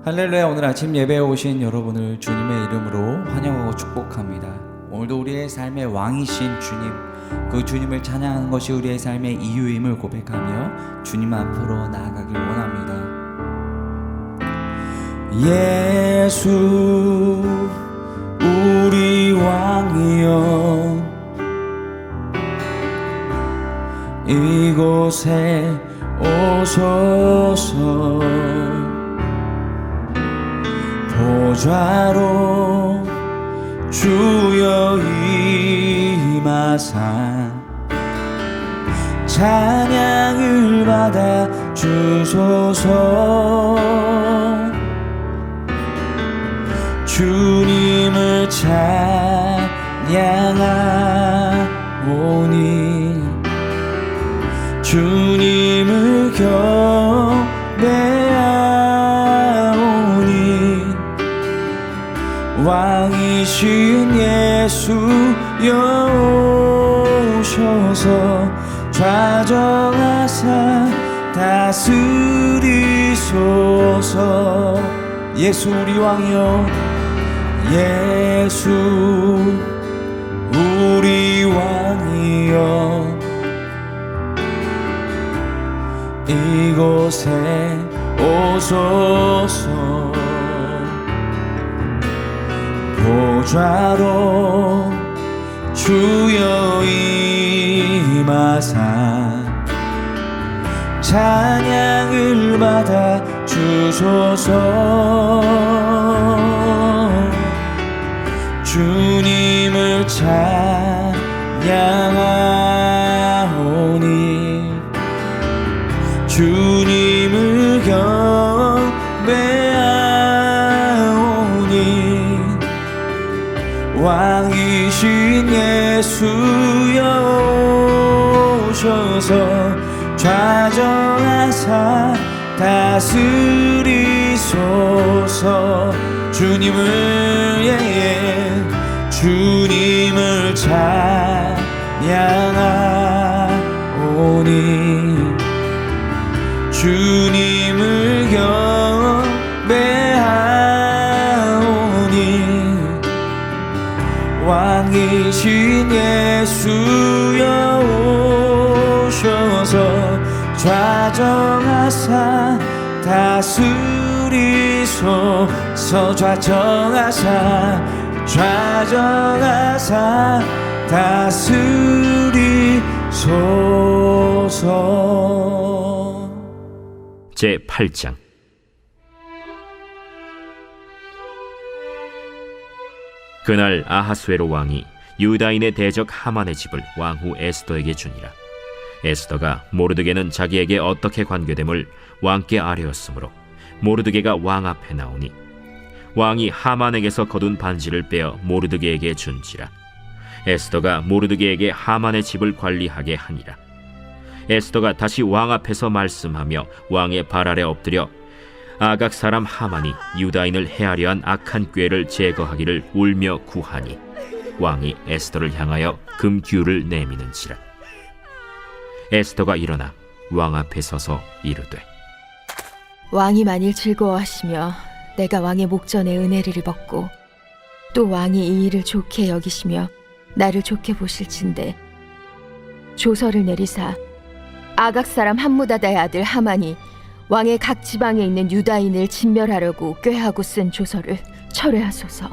할렐루야. 오늘 아침 예배에 오신 여러분을 주님의 이름으로 환영하고 축복합니다. 오늘도 우리의 삶의 왕이신 주님, 그 주님을 찬양하는 것이 우리의 삶의 이유임을 고백하며 주님 앞으로 나아가길 원합니다. 예수 우리 왕이여, 이곳에 오소서. 보좌로 주여 임하사 찬양을 받아 주소서. 주님을 찬양하오니 주님을 경배하오니 왕이신 예수여 오셔서 좌정하사 다스리소서. 예수 우리 왕이여, 예수 우리 왕이여, 이곳에 오소서. 보좌로 주여 임하사 찬양을 받아 주소서. 주님을 찬양하오니 주님을 경배하오니 왕이신 예수여 오셔서 좌정하사 다스리소서. 주님을 찬양하오니 주님을 경배하오니 왕이신 예수여 오셔서 좌정하사 다스리소서. 좌정하사 다스리소서. 제8장. 그날 아하수에로 왕이 유다인의 대적 하만의 집을 왕후 에스더에게 주니라. 에스더가 모르드게는 자기에게 어떻게 관계됨을 왕께 아뢰었으므로 모르드게가 왕 앞에 나오니 왕이 하만에게서 거둔 반지를 빼어 모르드게에게 준지라. 에스더가 모르드게에게 하만의 집을 관리하게 하니라. 에스더가 다시 왕 앞에서 말씀하며 왕의 발 아래 엎드려 아각 사람 하만이 유다인을 해하려 한 악한 꾀를 제거하기를 울며 구하니 왕이 에스더를 향하여 금규를 내미는지라. 에스더가 일어나 왕 앞에 서서 이르되, 왕이 만일 즐거워하시며 내가 왕의 목전에 은혜를 입었고 또 왕이 이 일을 좋게 여기시며 나를 좋게 보실진대 조서를 내리사 아각 사람 함무다다의 아들 하만이 왕의 각 지방에 있는 유다인을 진멸하려고 꾀하고 쓴 조서를 철회하소서.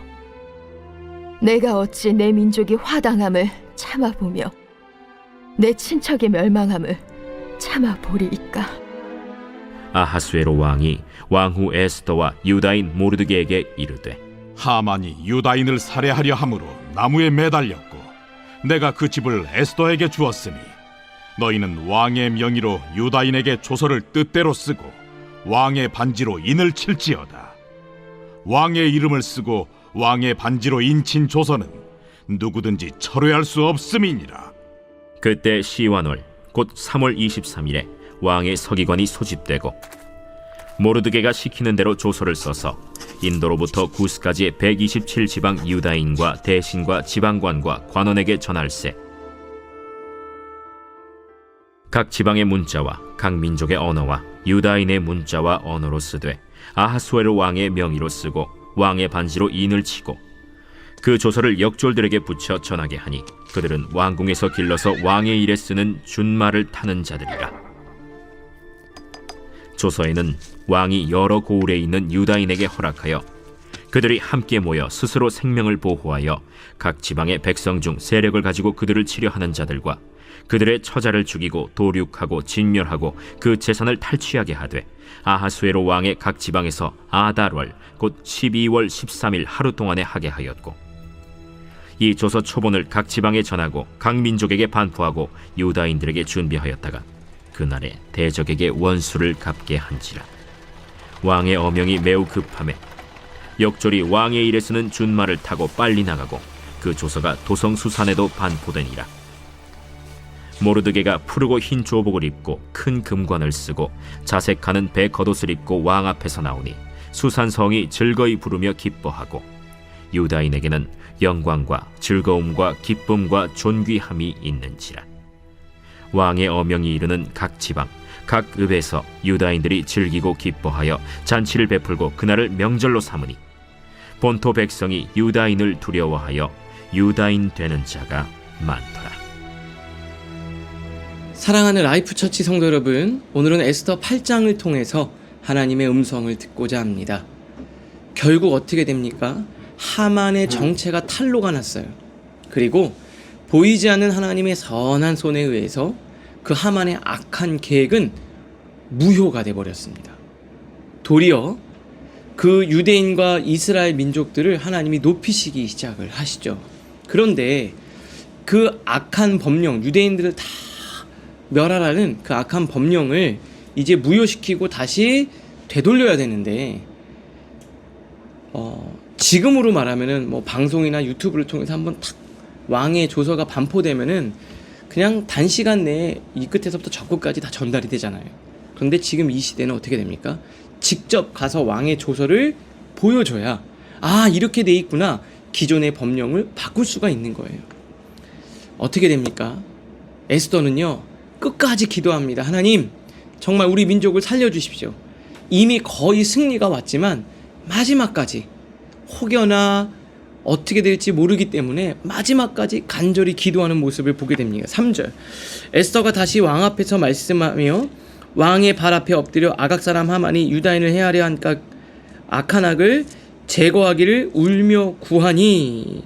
내가 어찌 내 민족이 화당함을 참아보며 내 친척의 멸망함을 참아보리이까. 아하수에로 왕이 왕후 에스더와 유다인 모르드게에게 이르되, 하만이 유다인을 살해하려 함으로 나무에 매달렸고 내가 그 집을 에스더에게 주었으니 너희는 왕의 명의로 유다인에게 조서를 뜻대로 쓰고 왕의 반지로 인을 칠지어다. 왕의 이름을 쓰고 왕의 반지로 인친 조서는 누구든지 철회할 수 없음이니라. 그때 시완월 곧 3월 23일에 왕의 서기관이 소집되고 모르드게가 시키는 대로 조서를 써서 인도로부터 구스까지의 127지방 유다인과 대신과 지방관과 관원에게 전할세. 각 지방의 문자와 각 민족의 언어와 유다인의 문자와 언어로 쓰되 아하수에로 왕의 명의로 쓰고 왕의 반지로 인을 치고 그 조서를 역졸들에게 붙여 전하게 하니 그들은 왕궁에서 길러서 왕의 일에 쓰는 준말을 타는 자들이라. 조서에는 왕이 여러 고을에 있는 유다인에게 허락하여 그들이 함께 모여 스스로 생명을 보호하여 각 지방의 백성 중 세력을 가지고 그들을 치려하는 자들과 그들의 처자를 죽이고 도륙하고 진멸하고 그 재산을 탈취하게 하되 아하수에로 왕의 각 지방에서 아달월 곧 12월 13일 하루 동안에 하게 하였고 이 조서 초본을 각 지방에 전하고 각 민족에게 반포하고 유다인들에게 준비하였다가 그날에 대적에게 원수를 갚게 한지라. 왕의 어명이 매우 급함에 역졸이 왕의 일에 쓰는 준말을 타고 빨리 나가고 그 조서가 도성 수산에도 반포되니라. 모르드게가 푸르고 흰 조복을 입고 큰 금관을 쓰고 자색하는 배 겉옷을 입고 왕 앞에서 나오니 수산 성이 즐거이 부르며 기뻐하고 유다인에게는 영광과 즐거움과 기쁨과 존귀함이 있는지라. 왕의 어명이 이르는 각 지방 각 읍에서 유다인들이 즐기고 기뻐하여 잔치를 베풀고 그날을 명절로 삼으니 본토 백성이 유다인을 두려워하여 유다인 되는 자가 많더라. 사랑하는 라이프 처치 성도 여러분, 오늘은 에스더 8장을 통해서 하나님의 음성을 듣고자 합니다. 결국 어떻게 됩니까? 하만의 정체가 탄로가 났어요. 그리고 보이지 않는 하나님의 선한 손에 의해서 그 하만의 악한 계획은 무효가 되어버렸습니다. 도리어 그 유대인과 이스라엘 민족들을 하나님이 높이시기 시작을 하시죠. 그런데 그 악한 법령, 유대인들을 다 멸하라는 그 악한 법령을 이제 무효시키고 다시 되돌려야 되는데 지금으로 말하면은 뭐 방송이나 유튜브를 통해서 한번 탁 왕의 조서가 반포되면은 그냥 단시간 내에 이 끝에서부터 저 끝까지 다 전달이 되잖아요. 그런데 지금 이 시대는 어떻게 됩니까? 직접 가서 왕의 조서를 보여줘야 이렇게 돼 있구나, 기존의 법령을 바꿀 수가 있는 거예요. 어떻게 됩니까? 에스더는요 끝까지 기도합니다. 하나님, 정말 우리 민족을 살려주십시오. 이미 거의 승리가 왔지만 마지막까지 혹여나 어떻게 될지 모르기 때문에 마지막까지 간절히 기도하는 모습을 보게 됩니다. 3절 에스더가 다시 왕 앞에서 말씀하며 왕의 발 앞에 엎드려 아각 사람 하만이 유다인을 해하려 한 악한 악을 제거하기를 울며 구하니,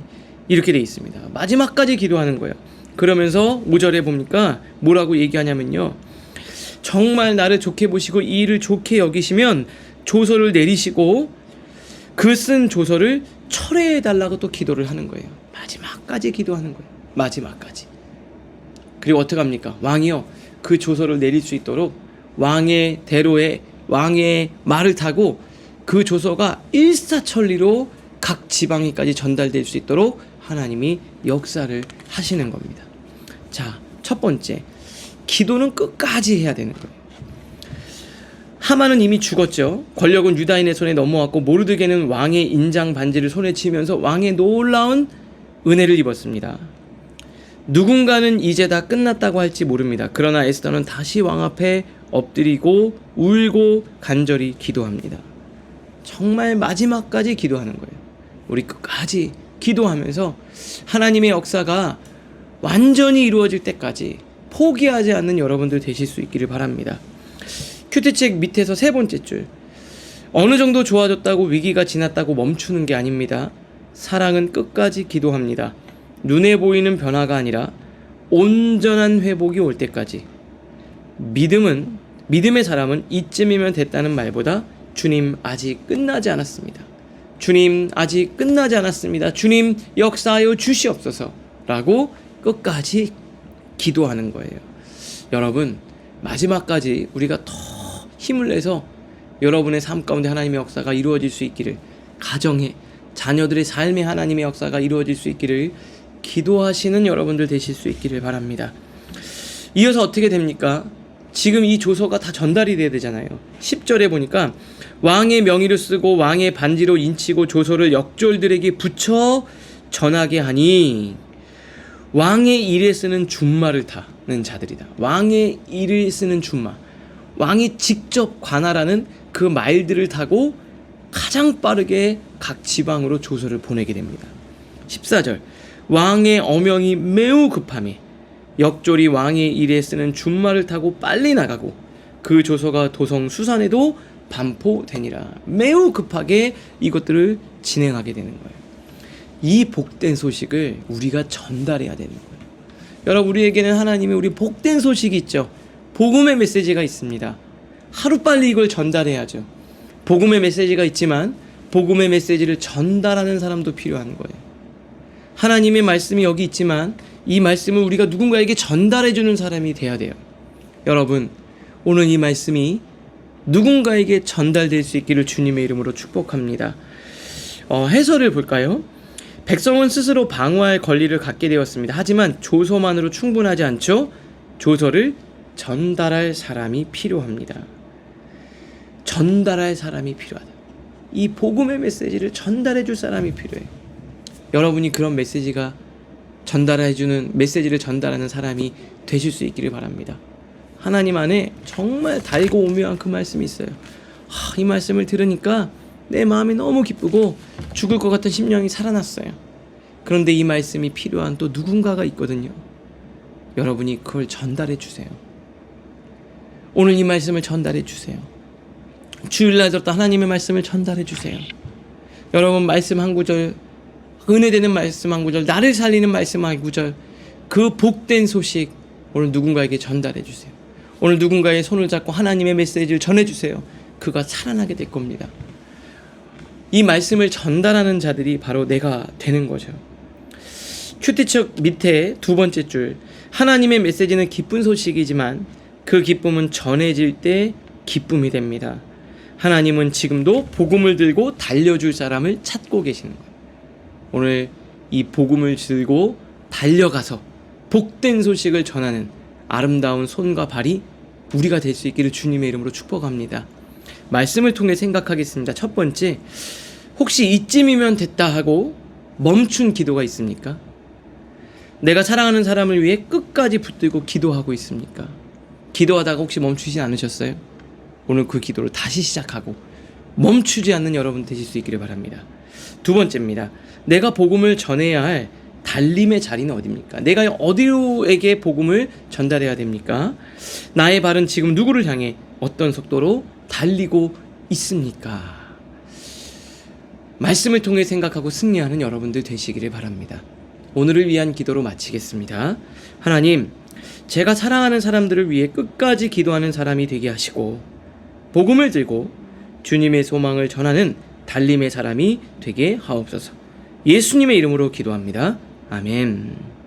이렇게 돼 있습니다. 마지막까지 기도하는 거예요. 그러면서 5절에 보니까 뭐라고 얘기하냐면요, 정말 나를 좋게 보시고 이 일을 좋게 여기시면 조서를 내리시고 그 쓴 조서를 철회해달라고 또 기도를 하는 거예요. 마지막까지 기도하는 거예요. 마지막까지. 그리고 어떻게 합니까? 왕이요 그 조서를 내릴 수 있도록 왕의 대로에 왕의 말을 타고 그 조서가 일사천리로 각 지방에까지 전달될 수 있도록 하나님이 역사를 하시는 겁니다. 자, 첫 번째, 기도는 끝까지 해야 되는 거예요. 하만은 이미 죽었죠. 권력은 유다인의 손에 넘어왔고 모르드게는 왕의 인장 반지를 손에 쥐면서 왕의 놀라운 은혜를 입었습니다. 누군가는 이제 다 끝났다고 할지 모릅니다. 그러나 에스더는 다시 왕 앞에 엎드리고 울고 간절히 기도합니다. 정말 마지막까지 기도하는 거예요. 우리 끝까지 기도하면서 하나님의 역사가 완전히 이루어질 때까지 포기하지 않는 여러분들 되실 수 있기를 바랍니다. 큐티책 밑에서 세 번째 줄, 어느 정도 좋아졌다고 위기가 지났다고 멈추는 게 아닙니다. 사랑은 끝까지 기도합니다. 눈에 보이는 변화가 아니라 온전한 회복이 올 때까지. 믿음의 사람은 이쯤이면 됐다는 말보다 주님 아직 끝나지 않았습니다. 주님 아직 끝나지 않았습니다. 주님 역사하여 주시옵소서 라고 끝까지 기도하는 거예요. 여러분, 마지막까지 우리가 더 힘을 내서 여러분의 삶 가운데 하나님의 역사가 이루어질 수 있기를, 가정에 자녀들의 삶에 하나님의 역사가 이루어질 수 있기를 기도하시는 여러분들 되실 수 있기를 바랍니다. 이어서 어떻게 됩니까? 지금 이 조서가 다 전달이 돼야 되잖아요. 10절에 보니까 왕의 명의를 쓰고 왕의 반지로 인치고 조서를 역졸들에게 붙여 전하게 하니, 왕의 일에 쓰는 준말을 타는 자들이다. 왕의 일을 쓰는 준말, 왕이 직접 관할하는 그 말들을 타고 가장 빠르게 각 지방으로 조서를 보내게 됩니다. 14절 왕의 어명이 매우 급함에 역졸이 왕의 일에 쓰는 준말을 타고 빨리 나가고 그 조서가 도성 수산에도 반포되니라. 매우 급하게 이것들을 진행하게 되는 거예요. 이 복된 소식을 우리가 전달해야 되는 거예요. 여러분, 우리에게는 하나님의 우리 복된 소식이 있죠. 복음의 메시지가 있습니다. 하루빨리 이걸 전달해야죠. 복음의 메시지가 있지만 복음의 메시지를 전달하는 사람도 필요한 거예요. 하나님의 말씀이 여기 있지만 이 말씀을 우리가 누군가에게 전달해주는 사람이 돼야 돼요. 여러분, 오늘 이 말씀이 누군가에게 전달될 수 있기를 주님의 이름으로 축복합니다. 해설을 볼까요? 백성은 스스로 방어할 권리를 갖게 되었습니다. 하지만 조서만으로 충분하지 않죠. 조서를 전달할 사람이 필요합니다. 전달할 사람이 필요하다. 이 복음의 메시지를 전달해 줄 사람이 필요해요. 여러분이 그런 메시지가 전달해주는 메시지를 전달하는 사람이 되실 수 있기를 바랍니다. 하나님 안에 정말 달고 오묘한 그 말씀이 있어요. 이 말씀을 들으니까 내 마음이 너무 기쁘고 죽을 것 같은 심령이 살아났어요. 그런데 이 말씀이 필요한 또 누군가가 있거든요. 여러분이 그걸 전달해 주세요. 오늘 이 말씀을 전달해 주세요. 주일날 들었던 하나님의 말씀을 전달해 주세요. 여러분, 말씀 한 구절, 은혜되는 말씀 한 구절, 나를 살리는 말씀 한 구절, 그 복된 소식 오늘 누군가에게 전달해 주세요. 오늘 누군가의 손을 잡고 하나님의 메시지를 전해 주세요. 그가 살아나게 될 겁니다. 이 말씀을 전달하는 자들이 바로 내가 되는 거죠. 큐티책 밑에 두 번째 줄, 하나님의 메시지는 기쁜 소식이지만 그 기쁨은 전해질 때 기쁨이 됩니다. 하나님은 지금도 복음을 들고 달려줄 사람을 찾고 계시는 거예요. 오늘 이 복음을 들고 달려가서 복된 소식을 전하는 아름다운 손과 발이 우리가 될 수 있기를 주님의 이름으로 축복합니다. 말씀을 통해 생각하겠습니다. 첫 번째, 혹시 이쯤이면 됐다 하고 멈춘 기도가 있습니까? 내가 사랑하는 사람을 위해 끝까지 붙들고 기도하고 있습니까? 기도하다가 혹시 멈추지 않으셨어요? 오늘 그 기도를 다시 시작하고 멈추지 않는 여러분 되실 수 있기를 바랍니다. 두 번째입니다. 내가 복음을 전해야 할 달림의 자리는 어디입니까? 내가 어디로에게 복음을 전달해야 됩니까? 나의 발은 지금 누구를 향해 어떤 속도로 달리고 있습니까? 말씀을 통해 생각하고 승리하는 여러분들 되시기를 바랍니다. 오늘을 위한 기도로 마치겠습니다. 하나님, 제가 사랑하는 사람들을 위해 끝까지 기도하는 사람이 되게 하시고 복음을 들고 주님의 소망을 전하는 달림의 사람이 되게 하옵소서. 예수님의 이름으로 기도합니다. 아멘.